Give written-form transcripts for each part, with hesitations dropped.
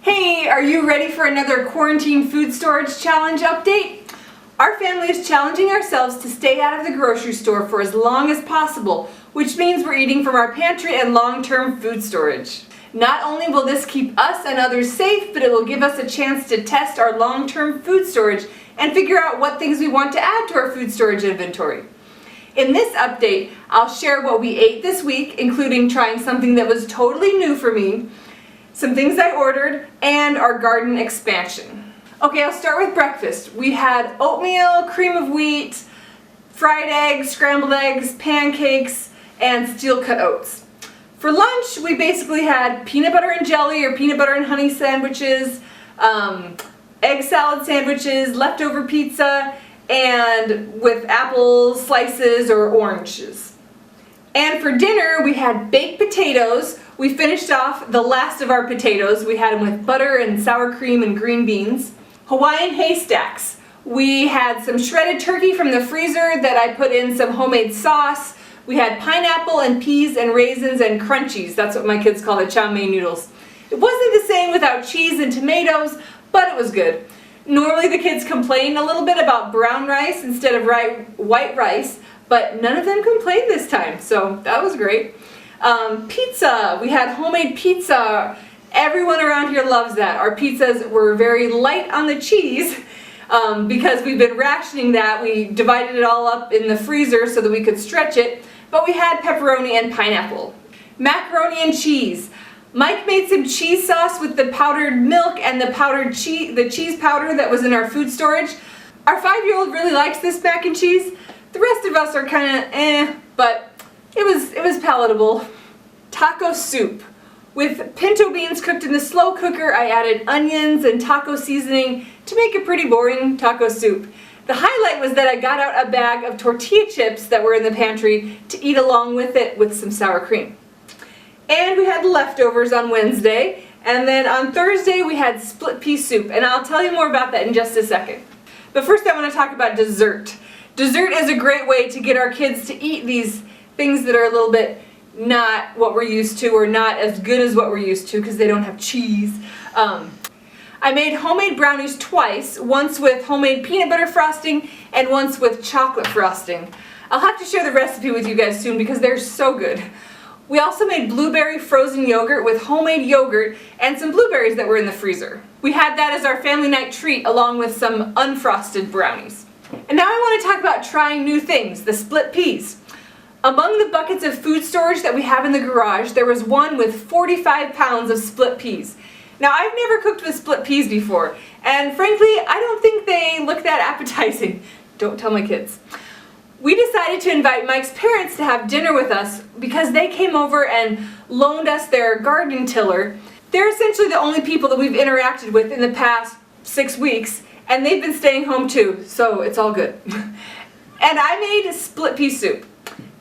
Hey, are you ready for another quarantine food storage challenge update? Our family is challenging ourselves to stay out of the grocery store for as long as possible, which means we're eating from our pantry and long-term food storage. Not only will this keep us and others safe, but it will give us a chance to test our long-term food storage and figure out what things we want to add to our food storage inventory. In this update, I'll share what we ate this week, including trying something that was totally new for me, some things I ordered, and our garden expansion. Okay, I'll start with breakfast. We had oatmeal, cream of wheat, fried eggs, scrambled eggs, pancakes, and steel-cut oats. For lunch, we basically had peanut butter and jelly or peanut butter and honey sandwiches, egg salad sandwiches, leftover pizza, and with apple slices or oranges. And for dinner, we had baked potatoes. We finished off the last of our potatoes. We had them with butter and sour cream and green beans. Hawaiian haystacks. We had some shredded turkey from the freezer that I put in some homemade sauce. We had pineapple and peas and raisins and crunchies. That's what my kids call the chow mein noodles. It wasn't the same without cheese and tomatoes, but it was good. Normally the kids complain a little bit about brown rice instead of white rice, but none of them complained this time, so that was great. Pizza. We had homemade pizza. Everyone around here loves that. Our pizzas were very light on the cheese because we've been rationing that. We divided it all up in the freezer so that we could stretch it, but we had pepperoni and pineapple. Macaroni and cheese. Mike made some cheese sauce with the powdered milk and the cheese powder that was in our food storage. Our 5-year-old really likes this mac and cheese. The rest of us are kind of but it was palatable. Taco soup. With pinto beans cooked in the slow cooker, I added onions and taco seasoning to make a pretty boring taco soup. The highlight was that I got out a bag of tortilla chips that were in the pantry to eat along with it with some sour cream. And we had leftovers on Wednesday, and then on Thursday we had split pea soup, and I'll tell you more about that in just a second. But first I want to talk about dessert. Dessert is a great way to get our kids to eat these things that are a little bit not what we're used to or not as good as what we're used to because they don't have cheese. I made homemade brownies twice, once with homemade peanut butter frosting and once with chocolate frosting. I'll have to share the recipe with you guys soon because they're so good. We also made blueberry frozen yogurt with homemade yogurt and some blueberries that were in the freezer. We had that as our family night treat along with some unfrosted brownies. And now I want to talk about trying new things, the split peas. Among the buckets of food storage that we have in the garage, there was one with 45 pounds of split peas. Now, I've never cooked with split peas before, and frankly, I don't think they look that appetizing. Don't tell my kids. We decided to invite Mike's parents to have dinner with us because they came over and loaned us their garden tiller. They're essentially the only people that we've interacted with in the past 6 weeks, and they've been staying home too, so it's all good. And I made split pea soup.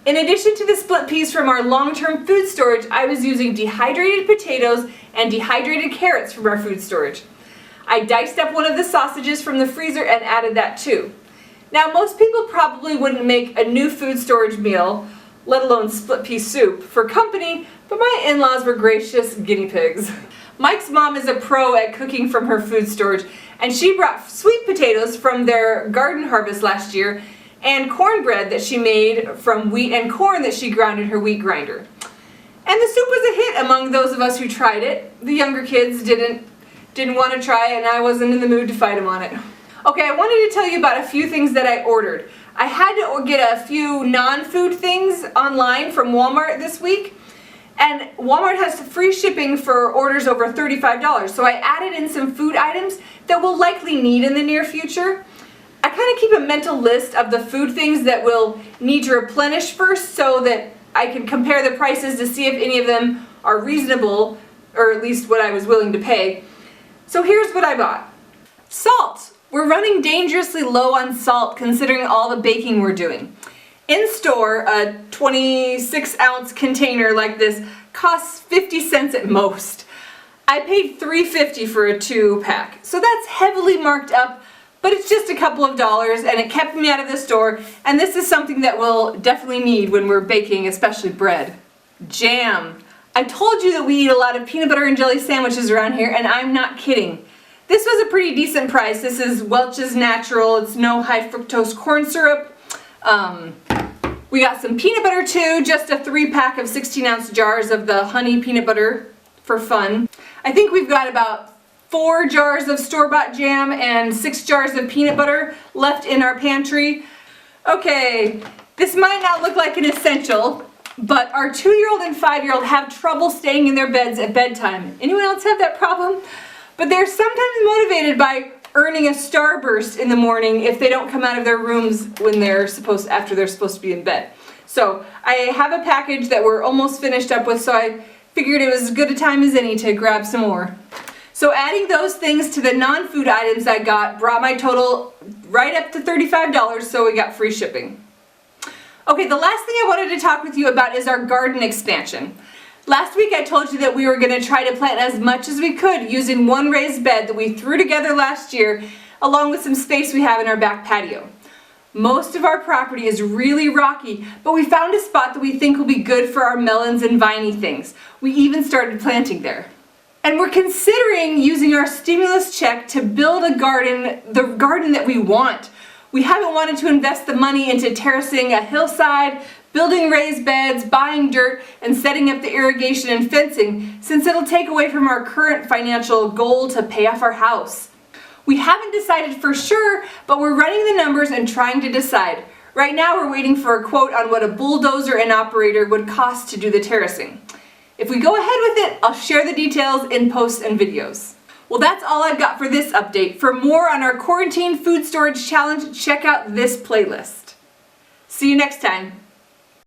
In addition to the split peas from our long-term food storage, I was using dehydrated potatoes and dehydrated carrots from our food storage. I diced up one of the sausages from the freezer and added that too. Now, most people probably wouldn't make a new food storage meal, let alone split pea soup, for company, but my in-laws were gracious guinea pigs. Mike's mom is a pro at cooking from her food storage, and she brought sweet potatoes from their garden harvest last year and cornbread that she made from wheat and corn that she ground in her wheat grinder. And the soup was a hit among those of us who tried it. The younger kids didn't want to try it, and I wasn't in the mood to fight them on it. Okay, I wanted to tell you about a few things that I ordered. I had to get a few non-food things online from Walmart this week, and Walmart has free shipping for orders over $35, so I added in some food items that we'll likely need in the near future. I kind of keep a mental list of the food things that we'll need to replenish first so that I can compare the prices to see if any of them are reasonable, or at least what I was willing to pay. So here's what I bought. Salt. We're running dangerously low on salt considering all the baking we're doing. In store, a 26-ounce container like this costs 50 cents at most. I paid $3.50 for a 2-pack, so that's heavily marked up, but it's just a couple of dollars and it kept me out of the store, and this is something that we'll definitely need when we're baking, especially bread. Jam. I told you that we eat a lot of peanut butter and jelly sandwiches around here, and I'm not kidding. This was a pretty decent price. This is Welch's Natural. It's no high fructose corn syrup. We got some peanut butter too, just a 3-pack of 16-ounce jars of the honey peanut butter for fun. I think we've got about 4 jars of store-bought jam and 6 jars of peanut butter left in our pantry. Okay, this might not look like an essential, but our 2-year-old and 5-year-old have trouble staying in their beds at bedtime. Anyone else have that problem? But they're sometimes motivated by earning a starburst in the morning if they don't come out of their rooms when after they're supposed to be in bed. So I have a package that we're almost finished up with, so I figured it was as good a time as any to grab some more. So adding those things to the non-food items I got brought my total right up to $35, so we got free shipping. Okay, the last thing I wanted to talk with you about is our garden expansion. Last week I told you that we were going to try to plant as much as we could using one raised bed that we threw together last year, along with some space we have in our back patio. Most of our property is really rocky, but we found a spot that we think will be good for our melons and viney things. We even started planting there. And we're considering using our stimulus check to build a garden, the garden that we want. We haven't wanted to invest the money into terracing a hillside, building raised beds, buying dirt, and setting up the irrigation and fencing, since it'll take away from our current financial goal to pay off our house. We haven't decided for sure, but we're running the numbers and trying to decide. Right now we're waiting for a quote on what a bulldozer and operator would cost to do the terracing. If we go ahead with it, I'll share the details in posts and videos. Well, that's all I've got for this update. For more on our quarantine food storage challenge, check out this playlist. See you next time.